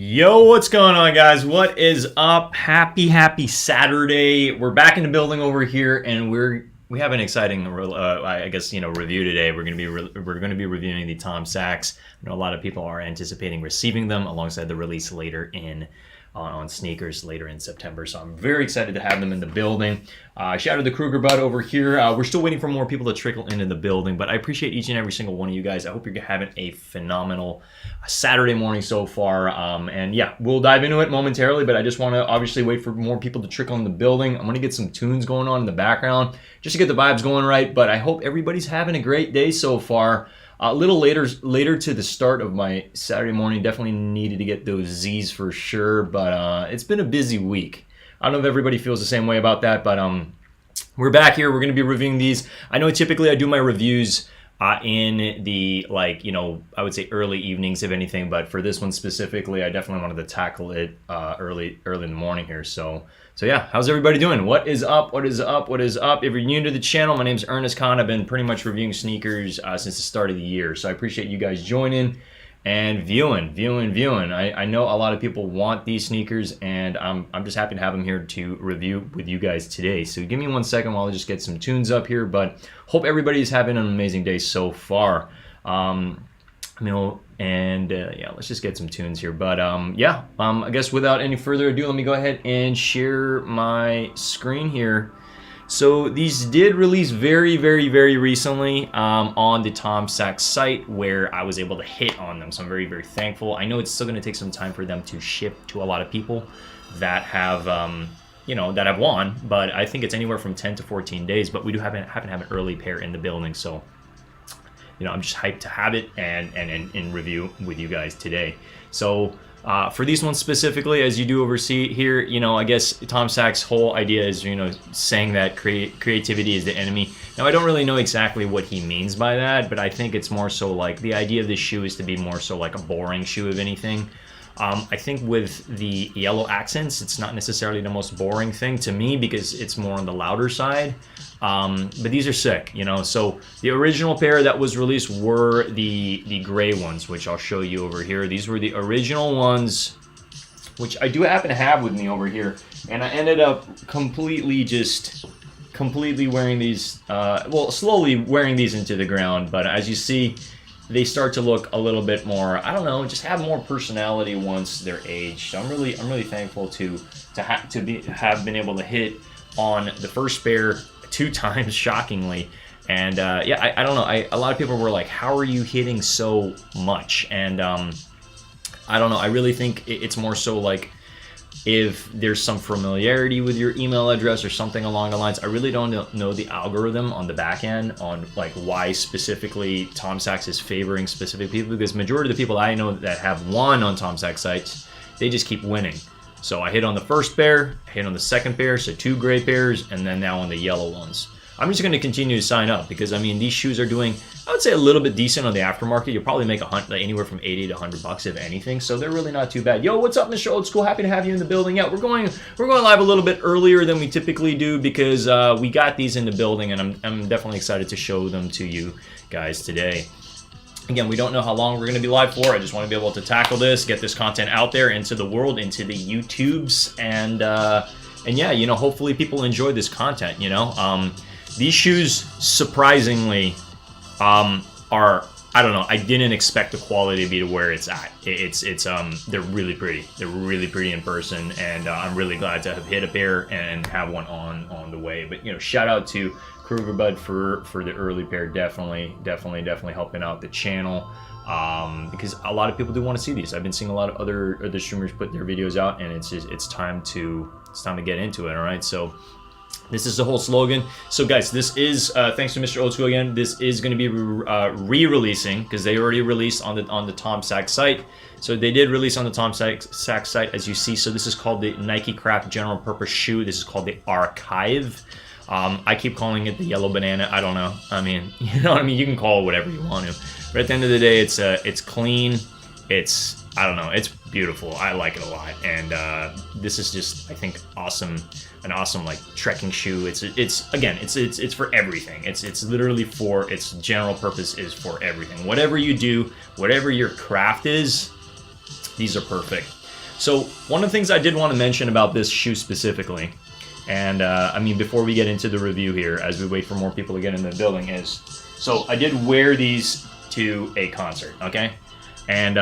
Yo, what's going on, guys? What is up? Happy Saturday. We're back in the building over here, and we have an exciting review today. We're going to be reviewing the Tom Sachs. I know a lot of people are anticipating receiving them alongside the release later on sneakers later in September. So I'm very excited to have them in the building. Shout out to the Kruger Bud over here. We're still waiting for more people to trickle into the building, but I appreciate each and every single one of you guys. I hope you're having a phenomenal Saturday morning so far. And yeah, we'll dive into it momentarily, but I just want to obviously wait for more people to trickle in the building. I'm going to get some tunes going on in the background just to get the vibes going right, but I hope everybody's having a great day so far. A little later to the start of my Saturday morning. Definitely needed to get those Z's for sure, but it's been a busy week. I don't know if everybody feels the same way about that, but we're back here. We're going to be reviewing these. I know typically I do my reviews in the, I would say early evenings, if anything, but for this one specifically, I definitely wanted to tackle it early in the morning here. So yeah, how's everybody doing? What is up? What is up? What is up? If you're new to the channel, my name is Ernest Khan. I've been pretty much reviewing sneakers since the start of the year. So I appreciate you guys joining and viewing. I know a lot of people want these sneakers, and I'm just happy to have them here to review with you guys today. So give me 1 second while I just get some tunes up here, but hope everybody's having an amazing day so far. Let's just get some tunes here. But I guess without any further ado, let me go ahead and share my screen here. So these did release very recently on the Tom Sachs site, where I was able to hit on them. So I'm very thankful. I know it's still going to take some time for them to ship to a lot of people that have that have won, but I think it's anywhere from 10 to 14 days. But we do happen to have an early pair in the building, so I'm just hyped to have it and in review with you guys today. So for these ones specifically, as you do oversee here, I guess Tom Sachs' whole idea is, saying that creativity is the enemy. Now, I don't really know exactly what he means by that, but I think it's more so like the idea of this shoe is to be more so like a boring shoe, if anything. I think with the yellow accents, it's not necessarily the most boring thing to me because it's more on the louder side. But these are sick, So the original pair that was released were the gray ones, which I'll show you over here. These were the original ones, which I do happen to have with me over here. And I ended up completely wearing these, slowly wearing these into the ground. But as you see, they start to look a little bit more, I don't know, just have more personality once they're aged. So I'm really thankful to have been able to hit on the first pair 2 times, shockingly. And I don't know. A lot of people were like, "How are you hitting so much?" And I don't know. I really think it's more so like, if there's some familiarity with your email address or something along the lines. I really don't know the algorithm on the back end on like why specifically Tom Sachs is favoring specific people, because majority of the people I know that have won on Tom Sachs sites, they just keep winning. So I hit on the first pair, I hit on the second pair, so 2 gray pairs, and then now on the yellow ones. I'm just going to continue to sign up because, these shoes are doing, I would say, a little bit decent on the aftermarket. You'll probably make anywhere from 80 to 100 bucks, if anything. So they're really not too bad. Yo, what's up, Mr. Old School? Happy to have you in the building. Yeah, we're going live a little bit earlier than we typically do because we got these in the building, and I'm definitely excited to show them to you guys today. Again, we don't know how long we're going to be live for. I just want to be able to tackle this, get this content out there into the world, into the YouTubes, and yeah, hopefully people enjoy this content. These shoes, surprisingly, are, I don't know, I didn't expect the quality to be to where it's at. They're really pretty. They're really pretty in person, and I'm really glad to have hit a pair and have one on the way. But, shout out to Kruger Bud for the early pair. Definitely helping out the channel, because a lot of people do want to see these. I've been seeing a lot of other streamers put their videos out, and it's time to get into it. All right, so this is the whole slogan. So guys, this is thanks to Mr. Old School again. This is going to be re-releasing because they already released on the Tom Sachs site. So they did release on the Tom Sachs site, as you see. So this is called the NikeCraft General Purpose Shoe. This is called the Archive. I keep calling it the yellow banana. I don't know. You know what I mean? You can call it whatever you want to. But at the end of the day, it's clean. It's, I don't know, it's beautiful. I like it a lot. And this is just, I think, awesome. An awesome like trekking shoe. It's for everything. It's literally for, its general purpose is for everything. Whatever you do, whatever your craft is, these are perfect. So one of the things I did want to mention about this shoe specifically, and I mean before we get into the review here, as we wait for more people to get in the building, is so I did wear these to a concert, okay? And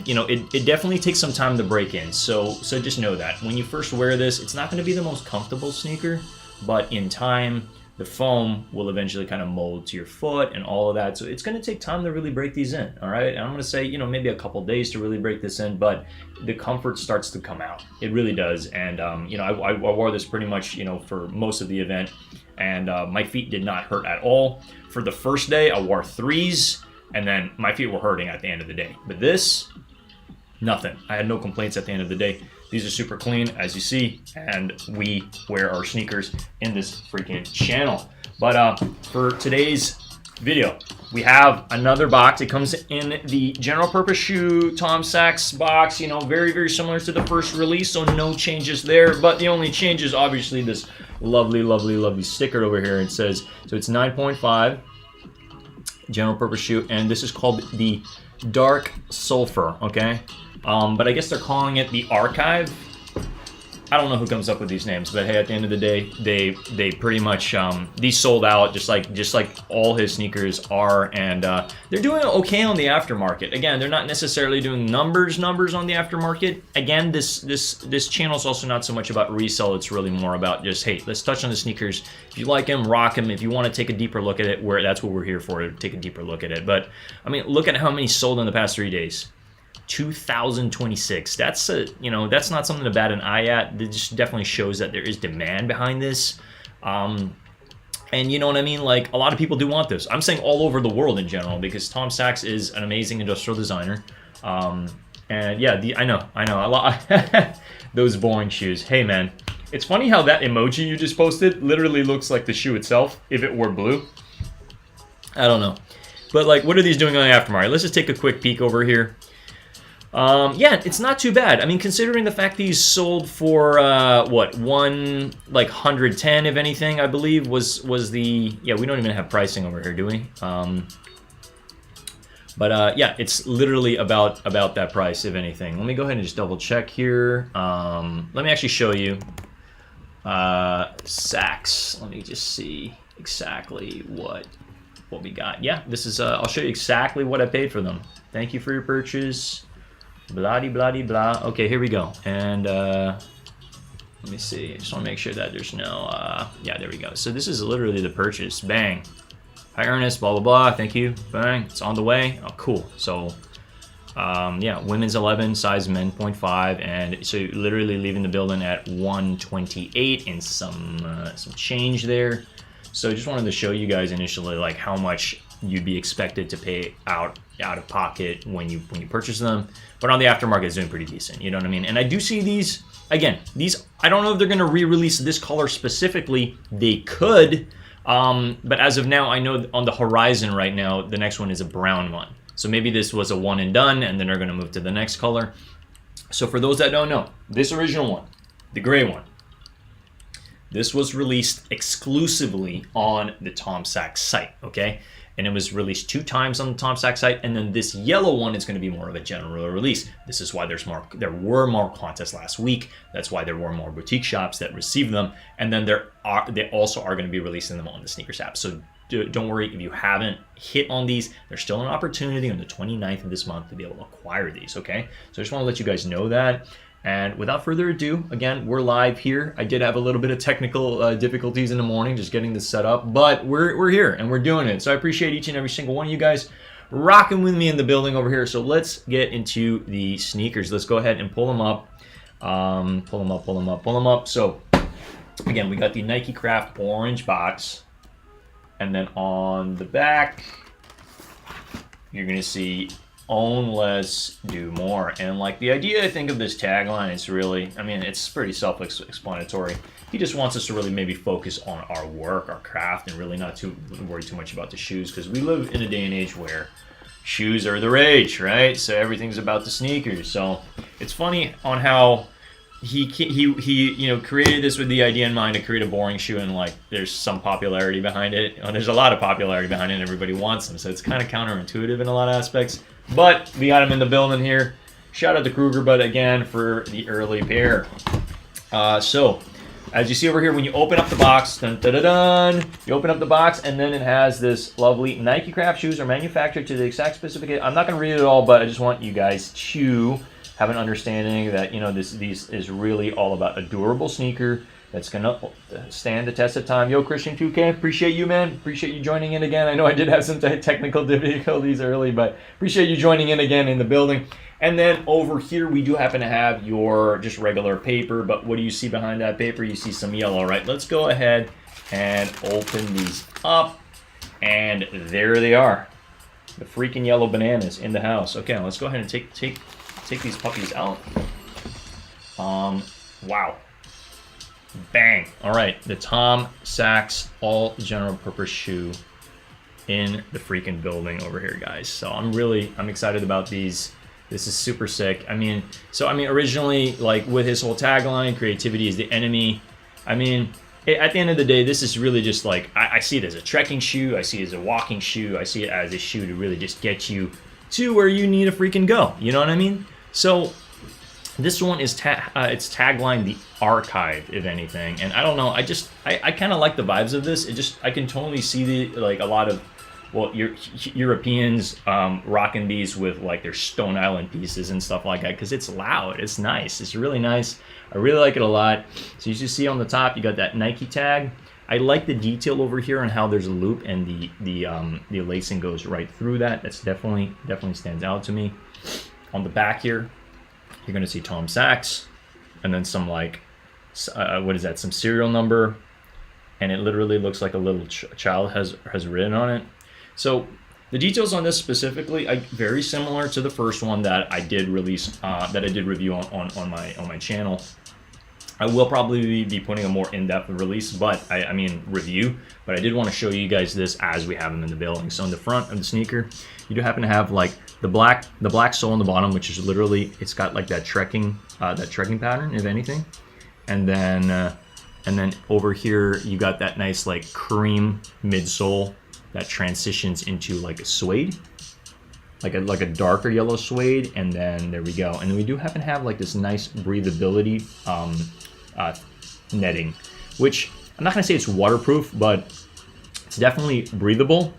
you know, it definitely takes some time to break in. So just know that when you first wear this, it's not going to be the most comfortable sneaker, but in time, the foam will eventually kind of mold to your foot and all of that. So it's going to take time to really break these in, all right? And I'm going to say, you know, maybe a couple days to really break this in, but the comfort starts to come out. It really does. And, you know, I wore this pretty much, you know, for most of the event, and my feet did not hurt at all. For the first day, I wore 3s, and then my feet were hurting at the end of the day. But this, nothing. I had no complaints at the end of the day. These are super clean, as you see, and we wear our sneakers in this freaking channel. But for today's video, we have another box. It comes in the general purpose shoe Tom Sachs box, you know, very, very similar to the first release, so no changes there. But the only change is obviously this lovely, lovely, lovely sticker over here. It says, so it's 9.5 general purpose shoe, and this is called the Dark Sulfur, okay? But I guess they're calling it the Archive. I don't know who comes up with these names, but hey, at the end of the day, they pretty much these sold out just like all his sneakers are, and they're doing okay on the aftermarket. Again, they're not necessarily doing numbers on the aftermarket. Again, this channel is also not so much about resell. It's really more about just, hey, let's touch on the sneakers. If you like them, rock them. If you want to take a deeper look at it, that's what we're here for, to take a deeper look at it. But I mean, look at how many sold in the past 3 days. 2,026. That's you know, that's not something to bat an eye at. It just definitely shows that there is demand behind this, and you know what I mean. Like, a lot of people do want this. I'm saying all over the world in general, because Tom Sachs is an amazing industrial designer. And yeah, I know a lot. Those boring shoes. Hey man, it's funny how that emoji you just posted literally looks like the shoe itself if it were blue. I don't know, but like, what are these doing on the aftermarket? Let's just take a quick peek over here. Yeah, it's not too bad. I mean, considering the fact these sold for what, 110, if anything, I believe was the, yeah, we don't even have pricing over here, do we? But yeah, it's literally about that price, if anything. Let me go ahead and just double check here. Let me actually show you Sachs. Let me just see exactly what we got. Yeah, this is I'll show you exactly what I paid for them. Thank you for your purchase. Blah blah blah. Okay, here we go. And let me see. I just want to make sure that there's no. Yeah, there we go. So this is literally the purchase. Bang. Hi Ernest. Blah blah blah. Thank you. Bang. It's on the way. Oh, cool. So, yeah, women's 11, size men 0.5, and so you're literally leaving the building at 128 and some change there. So I just wanted to show you guys initially like how much you'd be expected to pay out of pocket when you purchase them, but on the aftermarket it's doing pretty decent, you know what I mean? And I do see these, again, these, I don't know if they're going to re-release this color specifically. They could, but as of now, I know on the horizon right now, the next one is a brown one. So maybe this was a one and done, and then they're going to move to the next color. So for those that don't know, this original one, the gray one, this was released exclusively on the Tom Sachs site, okay? And it was released 2 times on the Tom Sachs site, and then this yellow one is going to be more of a general release. This is why there were more contests last week. That's why there were more boutique shops that received them, and then they also are going to be releasing them on the Sneakers app. So don't worry if you haven't hit on these. There's still an opportunity on the 29th of this month to be able to acquire these, okay? So I just want to let you guys know that. And without further ado, again, we're live here. I did have a little bit of technical difficulties in the morning just getting this set up, but we're here and we're doing it. So I appreciate each and every single one of you guys rocking with me in the building over here. So let's get into the sneakers. Let's go ahead and pull them up. Pull them up. So again, we got the NikeCraft orange box. And then on the back, you're going to see own less, do more. And like the idea, I think, of this tagline is really, I mean, it's pretty self-explanatory. He just wants us to really maybe focus on our work, our craft, and really not to worry too much about the shoes, because we live in a day and age where shoes are the rage, right? So everything's about the sneakers. So it's funny on how he you know, created this with the idea in mind to create a boring shoe, and like there's some popularity behind it. There's a lot of popularity behind it, and everybody wants them. So it's kind of counterintuitive in a lot of aspects. But we got him in the building here. Shout out to Kruger, but again, for the early pair. So, as you see over here, when you open up the box, dun, dun, dun, dun, you open up the box, and then it has this lovely NikeCraft shoes are manufactured to the exact specification. I'm not going to read it all, but I just want you guys to have an understanding that, you know, this is really all about a durable sneaker that's going to stand the test of time. Yo, Christian 2K, appreciate you, man. Appreciate you joining in again. I know I did have some technical difficulties early, but appreciate you joining in again in the building. And then over here, we do happen to have your just regular paper, but what do you see behind that paper? You see some yellow, right? Let's go ahead and open these up, and there they are. The freaking yellow bananas in the house. Okay, let's go ahead and take these puppies out. Wow. Bang. All right, the Tom Sachs all general purpose shoe in the freaking building over here, guys. So I'm excited about these. This is super sick. I mean, originally, like with his whole tagline, creativity is the enemy. I mean, at the end of the day, this is really just like, I see it as a trekking shoe. I see it as a walking shoe. I see it as a shoe to really just get you to where you need to freaking go. You know what I mean? So this one is it's tagline the archive, if anything. And I don't know, I kind of like the vibes of this. I can totally see like a lot of, well, Europeans rocking these with like their Stone Island pieces and stuff like that, because it's loud, it's nice, it's really nice. I really like it a lot. So you see on the top, you got that Nike tag. I like the detail over here and how there's a loop and the lacing goes right through that. That's definitely stands out to me. On the back here, you're gonna see Tom Sachs, and then some like, what is that? Some serial number, and it literally looks like a little child has written on it. So the details on this specifically, very similar to the first one that I did release, that I did review on my channel. I will probably be putting a more in-depth release, but I mean review. But I did want to show you guys this as we have them in the building. So in the front of the sneaker, you do happen to have like the black sole on the bottom, which is literally, it's got like that trekking pattern, if anything, and then over here you got that nice like cream midsole that transitions into like a suede, like a darker yellow suede, and then there we go. And then we do happen to have like this nice breathability netting, which I'm not gonna say it's waterproof, but it's definitely breathable.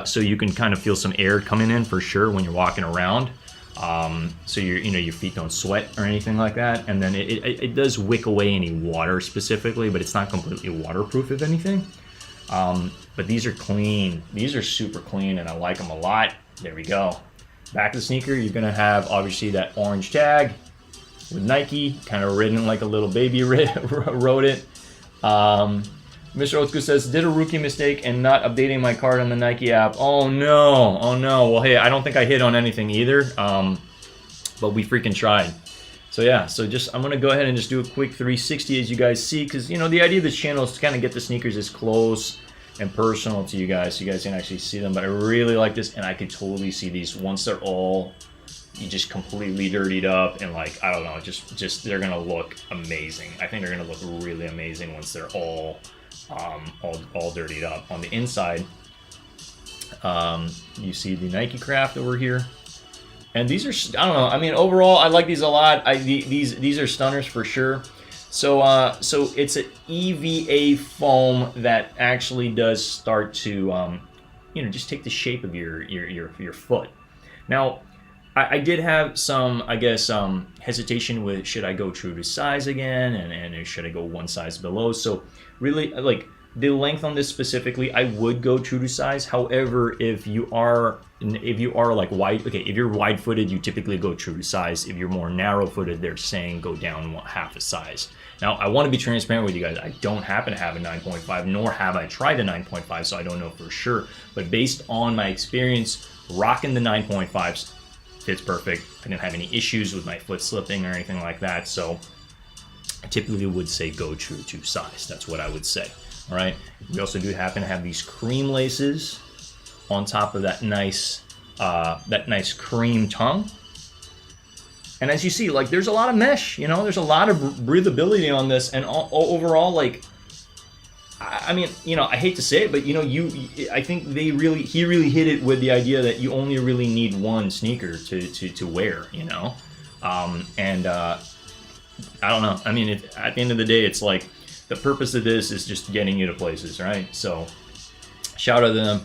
So you can kind of feel some air coming in for sure when you're walking around. So your feet don't sweat or anything like that. And then it does wick away any water specifically, but it's not completely waterproof, if anything. But these are clean. These are super clean, and I like them a lot. There we go. Back of the sneaker, you're gonna have obviously that orange tag with Nike, kind of written like a little baby wrote it. Mr. Otsuka says, did a rookie mistake and not updating my card on the Nike app. Oh no, oh no. Well, hey, I don't think I hit on anything either, but we freaking tried. So yeah, so I'm gonna go ahead and just do a quick 360 as you guys see, because the idea of this channel is to kind of get the sneakers as close and personal to you guys, so you guys can actually see them. But I really like this, and I could totally see these once they're all just completely dirtied up, and like, I don't know, just they're gonna look amazing. I think they're gonna look really amazing once they're all dirtied up. On the inside, you see the NikeCraft over here, and these are, I don't know, I mean, overall I like these a lot. These are stunners for sure. So it's an EVA foam that actually does start to just take the shape of your foot. Now I did have some, I guess, hesitation with, should I go true to size again, and should I go one size below? So really, like, the length on this specifically, I would go true to size. However, if you are like wide, okay, if you're wide-footed, you typically go true to size. If you're more narrow-footed, they're saying go down half a size. Now, I want to be transparent with you guys. I don't happen to have a 9.5, nor have I tried the 9.5, so I don't know for sure. But based on my experience, rocking the 9.5s fits perfect. I didn't have any issues with my foot slipping or anything like that, so I typically would say go true to size. That's what I would say. All right. We also do happen to have these cream laces on top of that nice cream tongue. And as you see, like, there's a lot of mesh. There's a lot of breathability on this, and overall, like, I mean, I hate to say it, but I think he really hit it with the idea that you only really need one sneaker to wear. And I don't know. I mean, at the end of the day, it's like the purpose of this is just getting you to places, right? So shout out to them.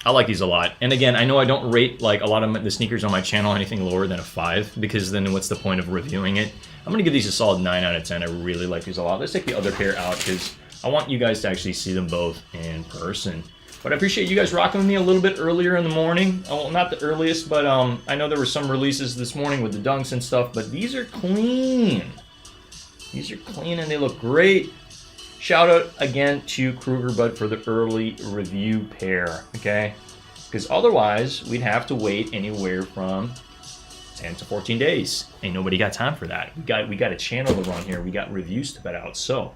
I like these a lot. And again, I know I don't rate like a lot of the sneakers on my channel anything lower than a 5, because then what's the point of reviewing it? I'm going to give these a solid 9 out of 10. I really like these a lot. Let's take the other pair out because I want you guys to actually see them both in person. But I appreciate you guys rocking with me a little bit earlier in the morning. Well, not the earliest, but I know there were some releases this morning with the dunks and stuff, but these are clean. These are clean and they look great. Shout out again to Kruger Bud for the early review pair, okay? Because otherwise, we'd have to wait anywhere from 10 to 14 days. Ain't nobody got time for that. We got a channel to run here. We got reviews to put out. So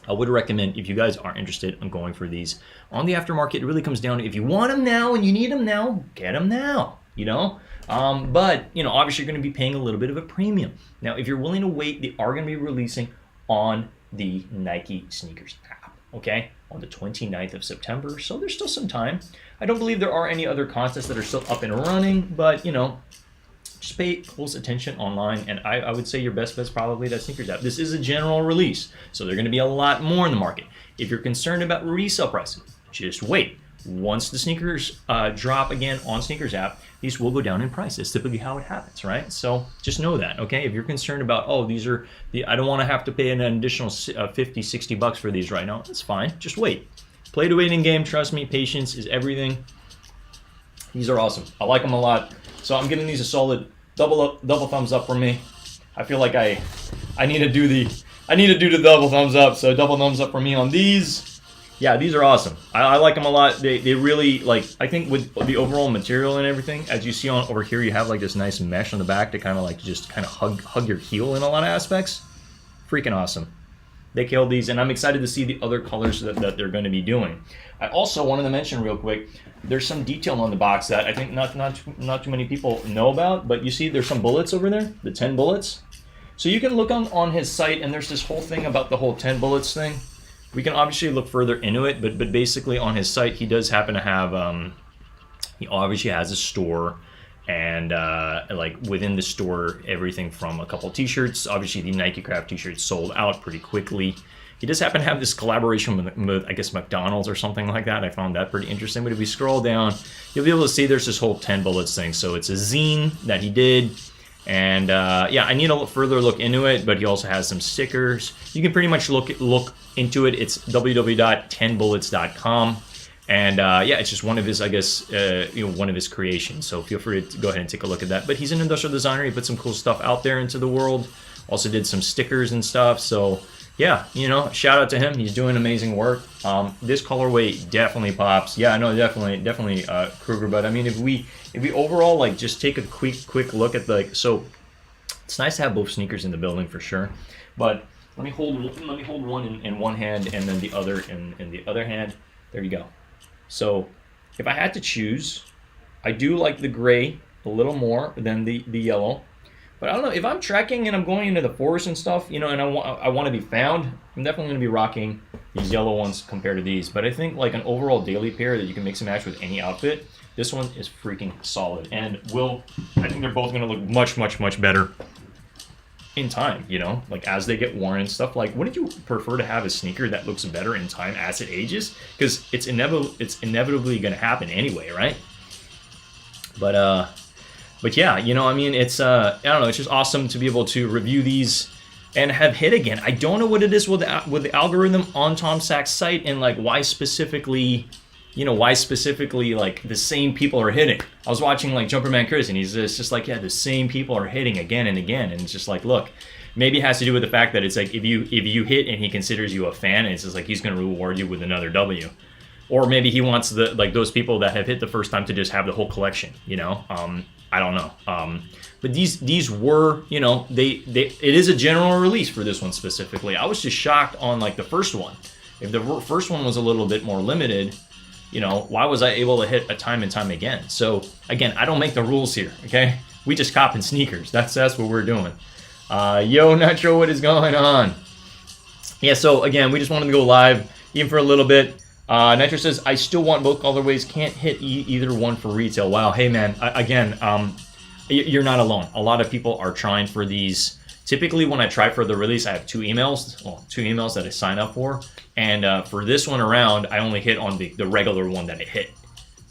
I would recommend, if you guys are interested in going for these on the aftermarket, it really comes down to if you want them now and you need them now, get them now, you know? But, you know, obviously you're going to be paying a little bit of a premium. Now, if you're willing to wait, they are going to be releasing on the Nike Sneakers app, okay, on the 29th of September, so there's still some time. I don't believe there are any other contests that are still up and running, but, you know, just pay close attention online, and I would say your best bet's probably that Sneakers app. This is a general release, so there are going to be a lot more in the market. If you're concerned about resale pricing, just wait. Once the sneakers drop again on Sneakers app, these will go down in price. It's typically how it happens, right? So just know that, okay? If you're concerned about, oh, these are I don't want to have to pay an additional 50, 60 bucks for these right now, that's fine. Just wait. Play the waiting game. Trust me, patience is everything. These are awesome. I like them a lot. So I'm giving these a solid double thumbs up for me. I feel like I need to do the double thumbs up. So double thumbs up for me on these. Yeah, these are awesome. I like them a lot. They really, like, I think with the overall material and everything, as you see on over here, you have like this nice mesh on the back to kind of like just kind of hug your heel in a lot of aspects. Freaking awesome. They killed these, and I'm excited to see the other colors that they're going to be doing. I also wanted to mention real quick, there's some detail on the box that I think not too many people know about, but you see there's some bullets over there, the 10 bullets. So you can look on his site, and there's this whole thing about the whole 10 bullets thing. We can obviously look further into it, but basically on his site, he does happen to have, he obviously has a store, and like within the store, everything from a couple t-shirts. Obviously the NikeCraft t-shirts sold out pretty quickly. He does happen to have this collaboration with, I guess, McDonald's or something like that. I found that pretty interesting, but if we scroll down, you'll be able to see there's this whole 10 bullets thing. So it's a zine that he did. And yeah, I need a further look into it, but he also has some stickers. You can pretty much look into it. It's www.10bullets.com. And yeah, it's just one of his, I guess, one of his creations. So feel free to go ahead and take a look at that. But he's an industrial designer. He put some cool stuff out there into the world. Also did some stickers and stuff. So yeah, shout out to him. He's doing amazing work. This colorway definitely pops. Yeah, no, definitely Kruger. But I mean, if we overall like just take a quick look at so it's nice to have both sneakers in the building for sure. But let me hold one in one hand and then the other in the other hand. There you go. So if I had to choose, I do like the gray a little more than the yellow. But I don't know, if I'm trekking and I'm going into the forest and stuff, and I want to be found, I'm definitely going to be rocking these yellow ones compared to these. But I think like an overall daily pair that you can mix and match with any outfit, this one is freaking solid. And I think they're both going to look much better in time, like as they get worn and stuff. Like, wouldn't you prefer to have a sneaker that looks better in time as it ages? Because it's inevitably going to happen anyway, right? But yeah, I mean, it's I don't know, it's just awesome to be able to review these and have hit again. I don't know what it is with the algorithm on Tom Sack's site and like why specifically like the same people are hitting. I was watching like Jumperman Chris and he's just like, yeah, the same people are hitting again and again, and it's just like, look, maybe it has to do with the fact that it's like if you hit and he considers you a fan, and it's just like he's going to reward you with another W. Or maybe he wants those people that have hit the first time to just have the whole collection, I don't know. But these were, it is a general release for this one specifically. I was just shocked on like the first one. If the first one was a little bit more limited, why was I able to hit a time and time again? So again, I don't make the rules here, okay? We just copping sneakers. That's what we're doing. Yo, not sure what is going on. Yeah, so again, we just wanted to go live even for a little bit. Nitro says, I still want both colorways. Can't hit either one for retail. Wow. Hey, man. you're not alone. A lot of people are trying for these. Typically, when I try for the release, I have two emails that I sign up for. And for this one around, I only hit on the regular one that I hit.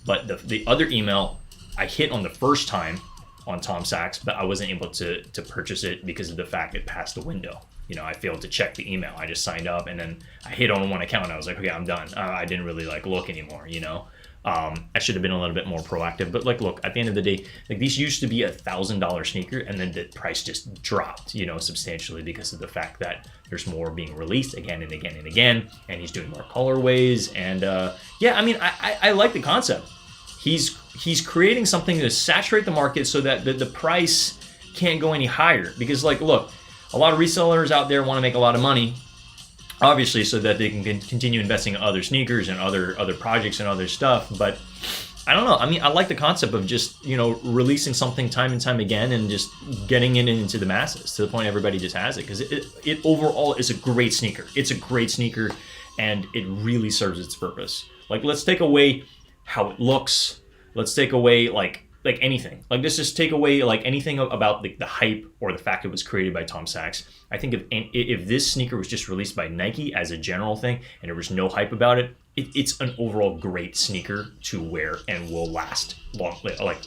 But the other email, I hit on the first time on Tom Sachs, but I wasn't able to purchase it because of the fact it passed the window. You know, I failed to check the email. I just signed up, and then I hit on one account, and I was like, okay, I'm done. I didn't really like look anymore, you know. I should have been a little bit more proactive, but like, look, at the end of the day, like these used to be $1,000 sneaker, and then the price just dropped, you know, substantially because of the fact that there's more being released again and again and again, and he's doing more colorways, and yeah, I mean, I like the concept. He's creating something to saturate the market so that the price can't go any higher, because like, look, a lot of resellers out there want to make a lot of money, obviously, so that they can continue investing in other sneakers and other projects and other stuff. But I don't know. I mean, I like the concept of just, you know, releasing something time and time again and just getting it into the masses to the point everybody just has it, because it overall is a great sneaker. It's a great sneaker, and it really serves its purpose. Like, let's take away how it looks. Let's take away like anything. Like, let's just take away like anything about the hype or the fact it was created by Tom Sachs. I think if this sneaker was just released by Nike as a general thing and there was no hype about it, it's an overall great sneaker to wear and will last long. Like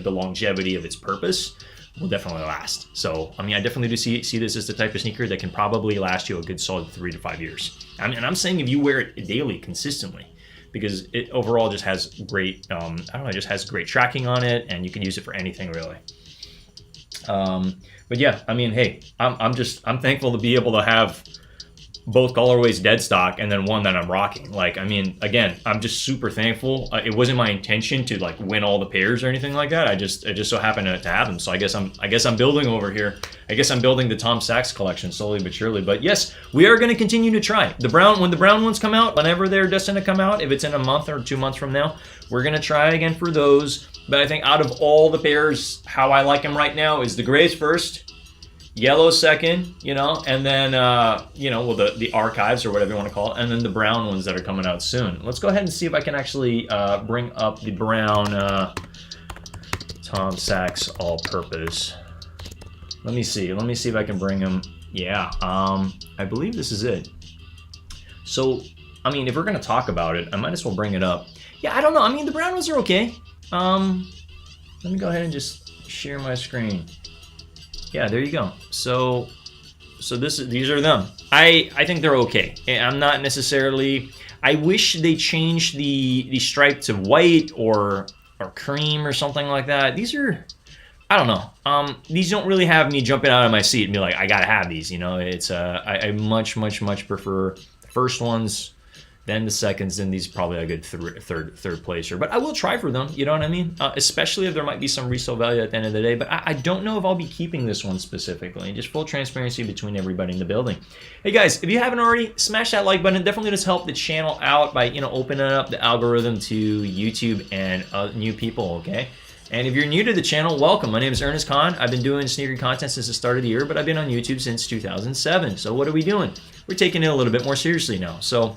the longevity of its purpose will definitely last. So, I mean, I definitely do see this as the type of sneaker that can probably last you a good solid 3 to 5 years. And I'm saying if you wear it daily, consistently, because it overall just has great, I don't know, it just has great tracking on it, and you can use it for anything really. But yeah, I mean, hey, I'm thankful to be able to have both colorways dead stock and then one that I'm rocking. Like, I mean, again, I'm just super thankful. It wasn't my intention to like win all the pairs or anything like that. It just so happened to have them. So I guess I'm building over here. I guess I'm building the Tom Sachs collection slowly but surely. But yes, we are going to continue to try. When the brown ones come out, whenever they're destined to come out, if it's in a month or 2 months from now, we're going to try again for those. But I think out of all the pairs, how I like them right now is the grays first, yellow second, you know, and then, you know, well, the archives or whatever you want to call it, and then the brown ones that are coming out soon. Let's go ahead and see if I can actually bring up the brown Tom Sachs all-purpose. Let me see if I can bring them. Yeah, I believe this is it. So, I mean, if we're going to talk about it, I might as well bring it up. Yeah, I don't know. I mean, the brown ones are okay. Let me go ahead and just share my screen. Yeah, there you go. So these are them. I think they're okay. I'm not necessarily. I wish they changed the stripe to white or cream or something like that. These are, I don't know. These don't really have me jumping out of my seat and be like, I gotta have these. You know, it's I much prefer the first ones, then the seconds, then these probably a good third placer. But I will try for them, you know what I mean? Especially if there might be some resale value at the end of the day. But I don't know if I'll be keeping this one specifically. Just full transparency between everybody in the building. Hey guys, if you haven't already, smash that like button. It definitely does help the channel out by, you know, opening up the algorithm to YouTube and new people, okay? And if you're new to the channel, welcome. My name is Ernest Khan. I've been doing sneaker content since the start of the year, but I've been on YouTube since 2007. So what are we doing? We're taking it a little bit more seriously now. So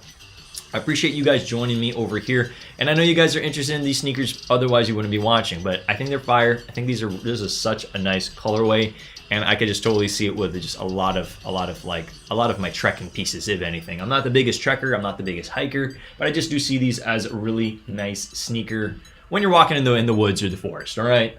I appreciate you guys joining me over here, and I know you guys are interested in these sneakers, otherwise you wouldn't be watching, but I think they're fire. I think this is such a nice colorway, and I could just totally see it with just a lot of my trekking pieces, if anything. I'm not the biggest trekker, I'm not the biggest hiker, but I just do see these as a really nice sneaker when you're walking in the woods or the forest, all right?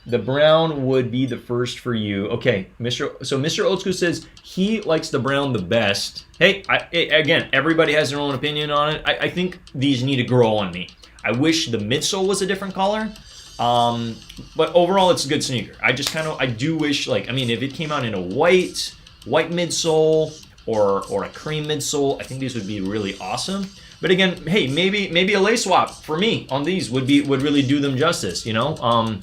The brown would be the first for you. Okay, Mr. Old School says he likes the brown the best. Hey, again, everybody has their own opinion on it. I think these need to grow on me. I wish the midsole was a different color. But overall, it's a good sneaker. I do wish, like, I mean, if it came out in a white midsole or a cream midsole, I think these would be really awesome. But again, hey, maybe a lace swap for me on these would really do them justice, you know?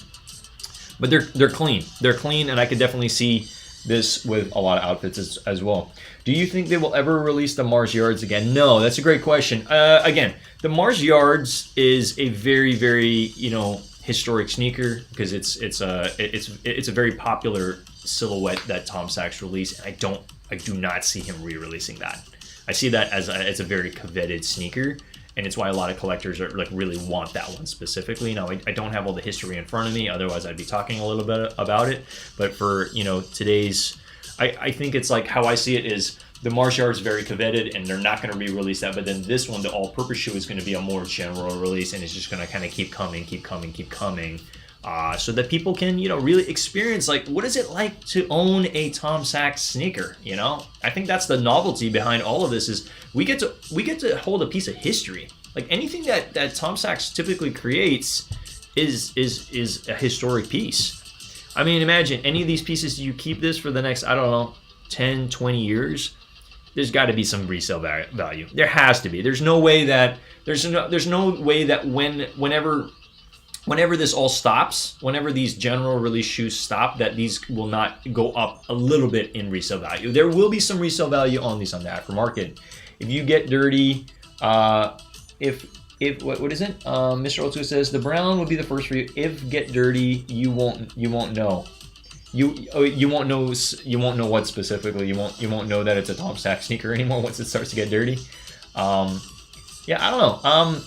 But they're clean. They're clean, and I could definitely see this with a lot of outfits as well. Do you think they will ever release the Mars Yards again? No, that's a great question. Again, the Mars Yards is a very, you know, historic sneaker because it's a very popular silhouette that Tom Sachs released, and I do not see him re-releasing that. I see that as a very coveted sneaker, and it's why a lot of collectors are like really want that one specifically. Now I don't have all the history in front of me, otherwise I'd be talking a little bit about it. But for today's, I think it's like how I see it is the martial arts very coveted, and they're not going to re-release that. But then this one, the all-purpose shoe, is going to be a more general release, and it's just going to kind of keep coming, so that people can really experience like what is it like to own a Tom Sachs sneaker. I think that's the novelty behind all of this is we get to hold a piece of history. Like anything that Tom Sachs typically creates is a historic piece. I mean, imagine any of these pieces, you keep this for the next, I don't know, 10, 20 years, there's got to be some resale value. There has to be. There's no way that whenever this all stops, whenever these general release shoes stop, that these will not go up a little bit in resale value. There will be some resale value on these on the aftermarket. If you get dirty, if what is it? Mr. Old School says the brown will be the first for you. If get dirty, you won't know. You won't know what specifically. You won't know that it's a Tom Sachs sneaker anymore once it starts to get dirty. Yeah, I don't know.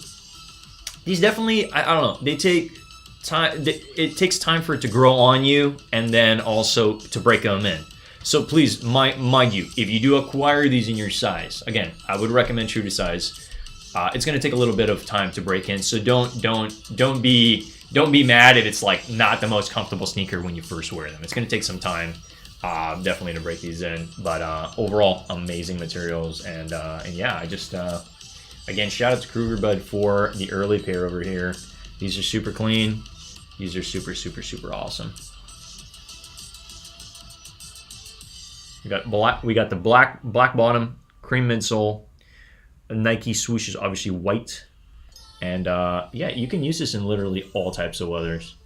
These definitely, I don't know. They take time. It takes time for it to grow on you, and then also to break them in. So please, mind you, if you do acquire these in your size, again, I would recommend true to size. It's going to take a little bit of time to break in. So don't be mad if it's like not the most comfortable sneaker when you first wear them. It's going to take some time, definitely, to break these in. But overall, amazing materials, and yeah, I just again, shout out to Kruger Bud for the early pair over here. These are super clean. These are super, super, super awesome. We got the black bottom, cream midsole. A Nike swoosh is obviously white. And yeah, you can use this in literally all types of weathers.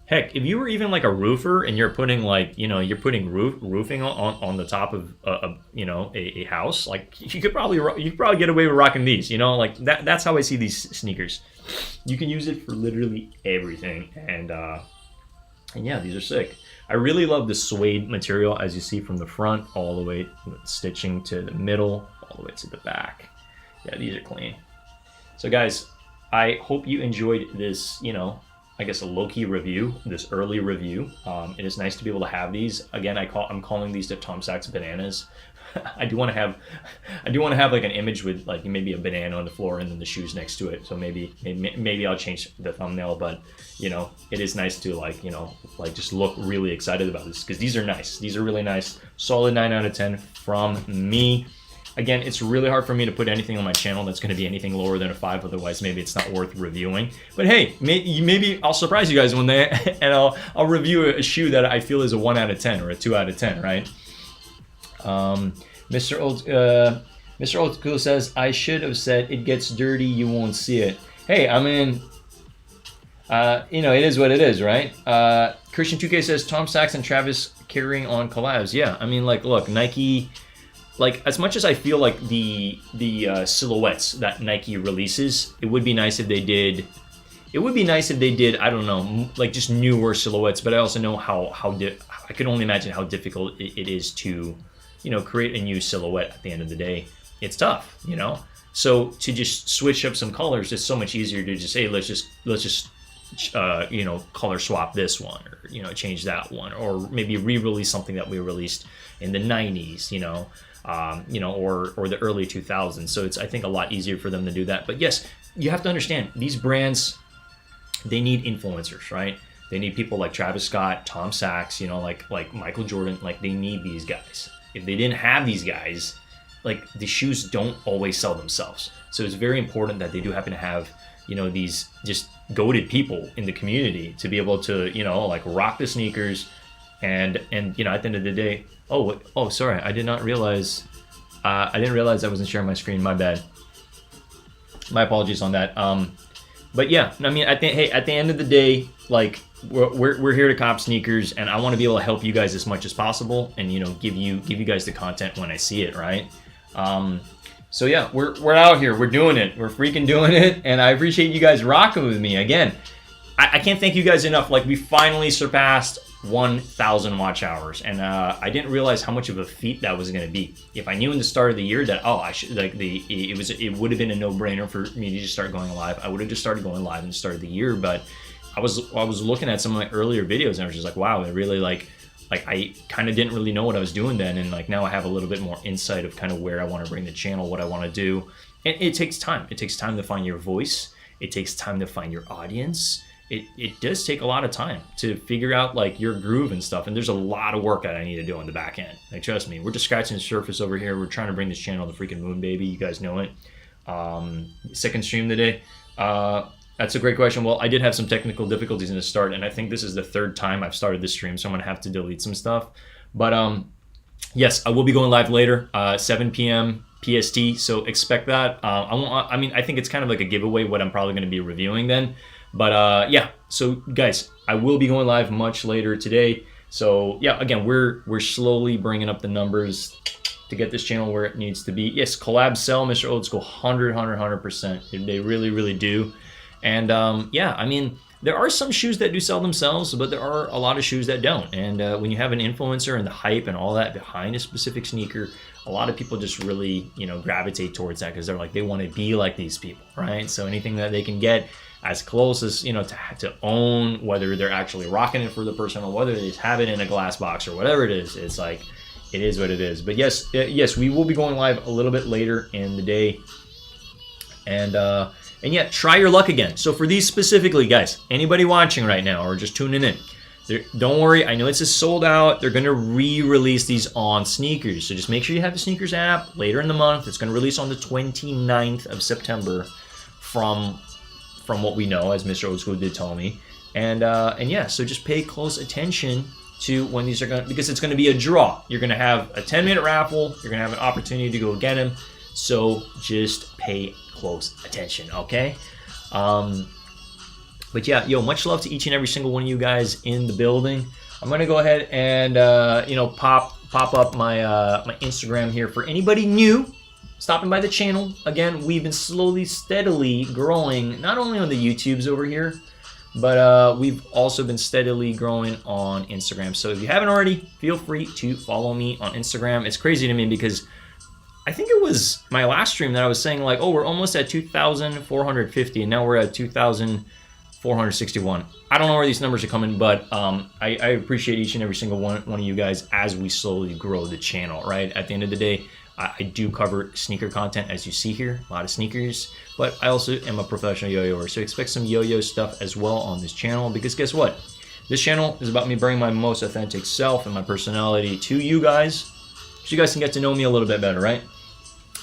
Heck, if you were even like a roofer and you're putting like, roofing on the top of a house, like you could probably get away with rocking these, like that's how I see these sneakers. You can use it for literally everything, and yeah, these are sick. I really love the suede material, as you see from the front all the way stitching to the middle, all the way to the back. Yeah, these are clean. So guys, I hope you enjoyed this, I guess a low-key review, this early review. It is nice to be able to have these. Again, I'm calling these the Tom Sachs bananas. I do want to have like an image with like maybe a banana on the floor and then the shoes next to it. So maybe I'll change the thumbnail, but it is nice to like just look really excited about this because these are nice. These are really nice. Solid 9 out of 10 from me. Again, it's really hard for me to put anything on my channel that's going to be anything lower than a 5, otherwise maybe it's not worth reviewing. But hey, maybe I'll surprise you guys one day and I'll review a shoe that I feel is a 1 out of 10 or a 2 out of 10, right? Mr. Old School says, I should have said it gets dirty, you won't see it. Hey, I mean, it is what it is, right? Christian 2K says, Tom Sachs and Travis carrying on collabs. Yeah, I mean, like, look, Nike... Like, as much as I feel like the silhouettes that Nike releases, it would be nice if they did. It would be nice if they did. I don't know, like just newer silhouettes. But I also know I can only imagine how difficult it is to, create a new silhouette. At the end of the day, it's tough, So to just switch up some colors, it's so much easier to just say, let's just color swap this one, or change that one, or maybe re-release something that we released in the 90s, or the early 2000s. So it's, I think, a lot easier for them to do that. But yes, you have to understand, these brands, they need influencers, right? They need people like Travis Scott, Tom Sachs, like Michael Jordan. Like, they need these guys. If they didn't have these guys, like, the shoes don't always sell themselves. So it's very important that they do happen to have, these just goated people in the community to be able to, like, rock the sneakers. And at the end of the day, oh, sorry, I did not realize, I wasn't sharing my screen. My bad. My apologies on that. But yeah, I mean, at the end of the day, like, we're here to cop sneakers, and I want to be able to help you guys as much as possible, and give you guys the content when I see it, right? So yeah, we're out here, we're doing it, we're freaking doing it, and I appreciate you guys rocking with me again. I can't thank you guys enough. Like, we finally surpassed 1,000 watch hours, and I didn't realize how much of a feat that was going to be. If I knew in the start of the year that I should it would have been a no-brainer for me to just start going live, I would have just started going live in the start of the year. But I was looking at some of my earlier videos, and I was just like, wow, I really like I kind of didn't really know what I was doing then, and like now I have a little bit more insight of kind of where I want to bring the channel, what I want to do. And it takes time. It takes time to find your voice. It takes time to find your audience. It does take a lot of time to figure out like your groove and stuff, and there's a lot of work that I need to do on the back end. Like, trust me, we're just scratching the surface over here. We're trying to bring this channel to freaking moon, baby. You guys know it. Second stream today. That's a great question. Well, I did have some technical difficulties in the start, and I think this is the third time I've started this stream, so I'm gonna have to delete some stuff. But yes, I will be going live later, 7 p.m. PST. So expect that. I mean, I think it's kind of like a giveaway what I'm probably going to be reviewing then. But yeah, so guys, I will be going live much later today. So yeah, again, we're slowly bringing up the numbers to get this channel where it needs to be. Yes, collabs sell, Mr. Old School, 100%. They really do. And yeah, I mean, there are some shoes that do sell themselves, but there are a lot of shoes that don't. And when you have an influencer and the hype and all that behind a specific sneaker, a lot of people just really, gravitate towards that because they're like, they want to be like these people, right? So anything that they can get as close as, to own, whether they're actually rocking it for the person or whether they just have it in a glass box or whatever it is, it's like, it is what it is. But yes, we will be going live a little bit later in the day. And yeah, try your luck again. So for these specifically, guys, anybody watching right now or just tuning in, don't worry, I know it's a sold out. They're going to re-release these on sneakers. So just make sure you have the sneakers app later in the month. It's going to release on the 29th of September from what we know, as Mr. Old School did tell me. And yeah, so just pay close attention to when these are going to, because it's going to be a draw. You're going to have a 10-minute raffle. You're going to have an opportunity to go get them. So just pay close attention, okay? But yeah, much love to each and every single one of you guys in the building. I'm gonna go ahead and pop up my my Instagram here for anybody new stopping by the channel. Again, we've been slowly, steadily growing, not only on the YouTubes over here, but we've also been steadily growing on Instagram. So if you haven't already, feel free to follow me on Instagram. It's crazy to me because I think it was my last stream that I was saying like, oh, we're almost at 2,450 and now we're at 2,461. I don't know where these numbers are coming, but I appreciate each and every single one of you guys as we slowly grow the channel, right? At the end of the day, I do cover sneaker content, as you see here, a lot of sneakers, but I also am a professional yo-yoer, so expect some yo-yo stuff as well on this channel, because guess what? This channel is about me bringing my most authentic self and my personality to you guys, so you guys can get to know me a little bit better, right?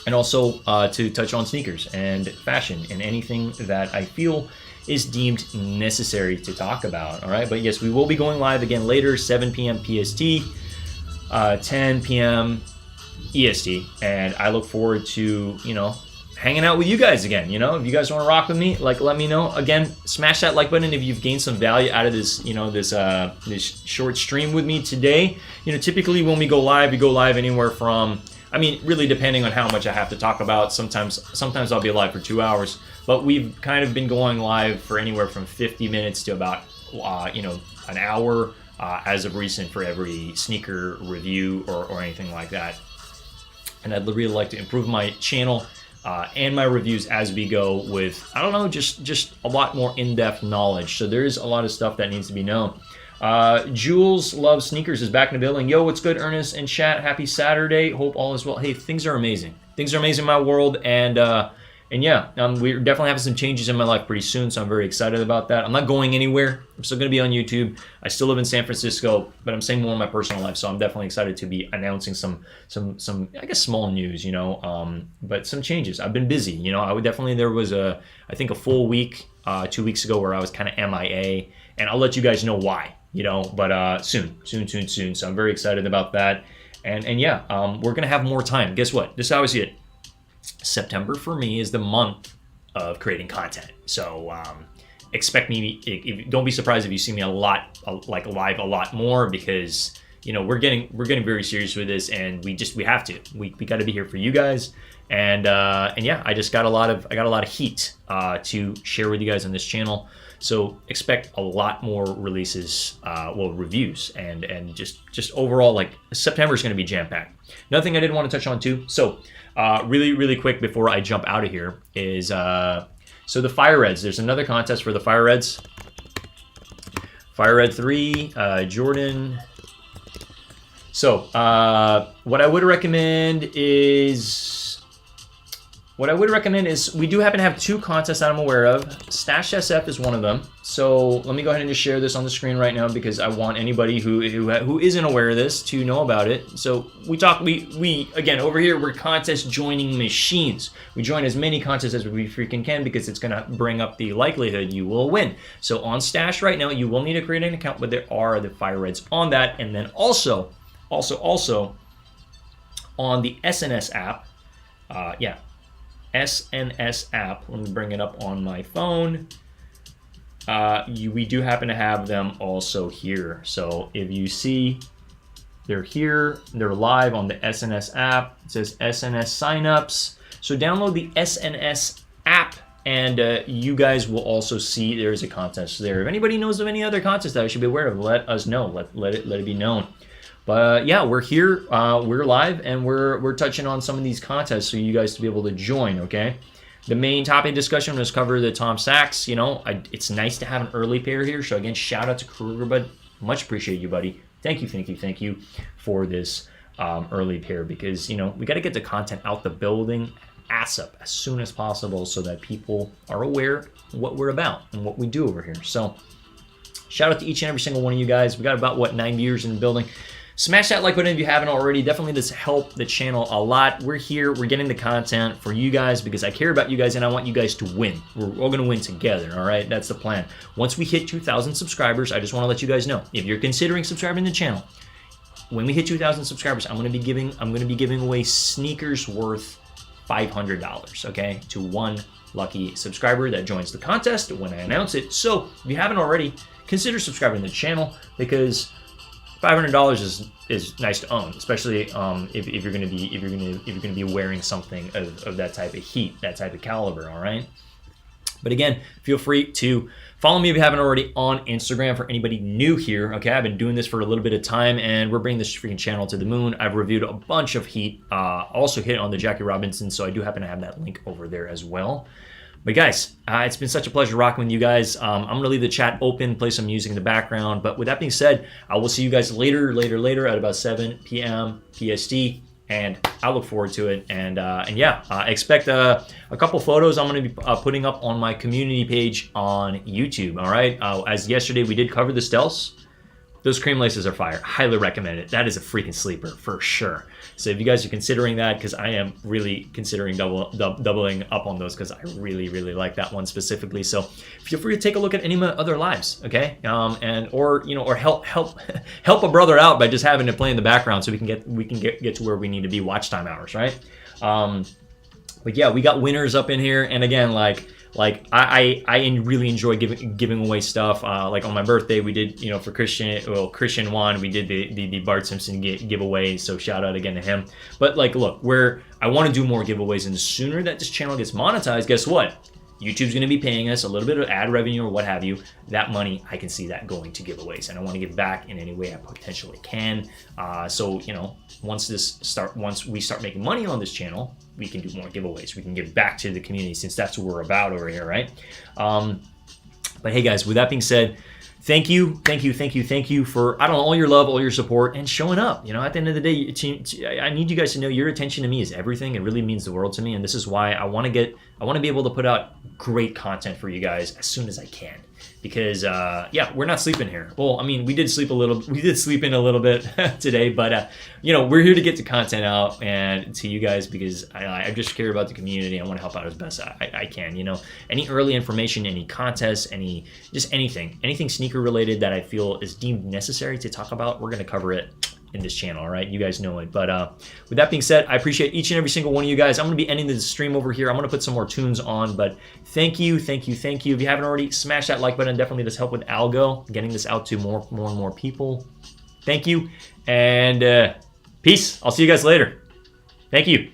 And also to touch on sneakers and fashion and anything that I feel is deemed necessary to talk about, all right? But yes, we will be going live again later, 7 p.m. PST, 10 p.m. EST, and I look forward to, hanging out with you guys again. If you guys want to rock with me, like, let me know. Again, smash that like button if you've gained some value out of this, this short stream with me today. Typically when we go live anywhere from, really depending on how much I have to talk about. Sometimes I'll be live for 2 hours, but we've kind of been going live for anywhere from 50 minutes to about, an hour as of recent for every sneaker review or anything like that. And I'd really like to improve my channel and my reviews as we go with, just a lot more in-depth knowledge. So there is a lot of stuff that needs to be known. Jules Loves Sneakers is back in the building. Yo, what's good, Ernest and chat? Happy Saturday. Hope all is well. Hey, things are amazing. Things are amazing in my world, and yeah, we're definitely having some changes in my life pretty soon, so I'm very excited about that. I'm not going anywhere. I'm still going to be on YouTube. I still live in San Francisco, but I'm saying more in my personal life, so I'm definitely excited to be announcing some I guess small news, but some changes. I've been busy, there was I think a full week 2 weeks ago where I was kind of MIA, and I'll let you guys know why, but soon. So I'm very excited about that. And yeah, we're going to have more time. Guess what? This is how I see it. September for me is the month of creating content. So expect me, don't be surprised if you see me live a lot more, because you know, we're getting very serious with this, and we have to. We got to be here for you guys, and yeah, I got a lot of heat to share with you guys on this channel. So expect a lot more releases, well, reviews, and just overall, like, September is going to be jam-packed. Another thing I did want to touch on too. So really quick before I jump out of here is so the Fire Reds. There's another contest for the Fire Reds. Fire Red 3, Jordan. So what I would recommend is we do happen to have 2 contests that I'm aware of. Stash SF is one of them. So let me go ahead and just share this on the screen right now, because I want anybody who isn't aware of this to know about it. So we again, over here, we're contest joining machines. We join as many contests as we freaking can, because it's gonna bring up the likelihood you will win. So on Stash right now, you will need to create an account, but there are the Fire Reds on that. And then also on the SNS app, yeah, SNS app. Let me bring it up on my phone. We do happen to have them also here. So if you see, they're here, they're live on the SNS app. It says SNS signups. So download the SNS app, and you guys will also see there's a contest there. If anybody knows of any other contests that I should be aware of, let us know. Let it be known. But yeah, we're here, we're live, and we're touching on some of these contests so you guys to be able to join, okay? The main topic discussion was cover the Tom Sachs. You know, it's nice to have an early pair here. So again, shout out to Kruger, bud. Much appreciate you, buddy. Thank you for this early pair, because, you know, we got to get the content out the building ASAP, as soon as possible, so that people are aware what we're about and what we do over here. So shout out to each and every single one of you guys. We got about, what, 9 viewers in the building. Smash that like button if you haven't already. Definitely this help the channel a lot. We're here, we're getting the content for you guys, because I care about you guys and I want you guys to win. We're all gonna win together, all right? That's the plan. Once we hit 2,000 subscribers, I just wanna let you guys know, if you're considering subscribing to the channel, when we hit 2,000 subscribers, I'm gonna be giving away sneakers worth $500, okay? To one lucky subscriber that joins the contest when I announce it. So if you haven't already, consider subscribing to the channel, because $500 is nice to own, especially if you're gonna be wearing something of that type of heat, that type of caliber. All right. But again, feel free to follow me if you haven't already on Instagram. For anybody new here, okay, I've been doing this for a little bit of time, and we're bringing this freaking channel to the moon. I've reviewed a bunch of heat, also hit on the Jackie Robinson, so I do happen to have that link over there as well. But guys, it's been such a pleasure rocking with you guys. I'm going to leave the chat open, play some music in the background. But with that being said, I will see you guys later at about 7 p.m. PST. And I look forward to it. And yeah, expect a couple photos I'm going to be putting up on my community page on YouTube. All right. As yesterday, we did cover the stealths. Those cream laces are fire. Highly recommend it. That is a freaking sleeper for sure. So if you guys are considering that, because I am really considering doubling up on those, because I really like that one specifically. So feel free to take a look at any of my other lives, okay? Or help a brother out by just having it play in the background, so we can get to where we need to be watch time hours, right? But yeah, we got winners up in here, and again, like I really enjoy giving away stuff. Like on my birthday, we did, you know, for Christian won, we did the Bart Simpson giveaway. So shout out again to him. But like, look, I want to do more giveaways, and the sooner that this channel gets monetized, guess what? YouTube's going to be paying us a little bit of ad revenue or what have you. That money, I can see that going to giveaways, and I want to give back in any way I potentially can. So, you know, once we start making money on this channel, we can do more giveaways. We can give back to the community, since that's what we're about over here, right? But hey guys, with that being said, thank you for, I don't know, all your love, all your support, and showing up. You know, at the end of the day, I need you guys to know your attention to me is everything. It really means the world to me, and this is why I want to be able to put out great content for you guys as soon as I can. Because yeah, we're not sleeping here. Well, I mean, we did sleep in a little bit today, but you know, we're here to get the content out and to you guys, because I just care about the community. I want to help out as best I can. You know, any early information, any contests, anything sneaker related that I feel is deemed necessary to talk about, we're going to cover it in this channel. All right, you guys know it. But with that being said, I appreciate each and every single one of you guys. I'm going to be ending the stream over here. I'm going to put some more tunes on, but thank you. If you haven't already, smash that like button. Definitely does help with algo, getting this out to more and more people. Thank you, and peace. I'll see you guys later. Thank you.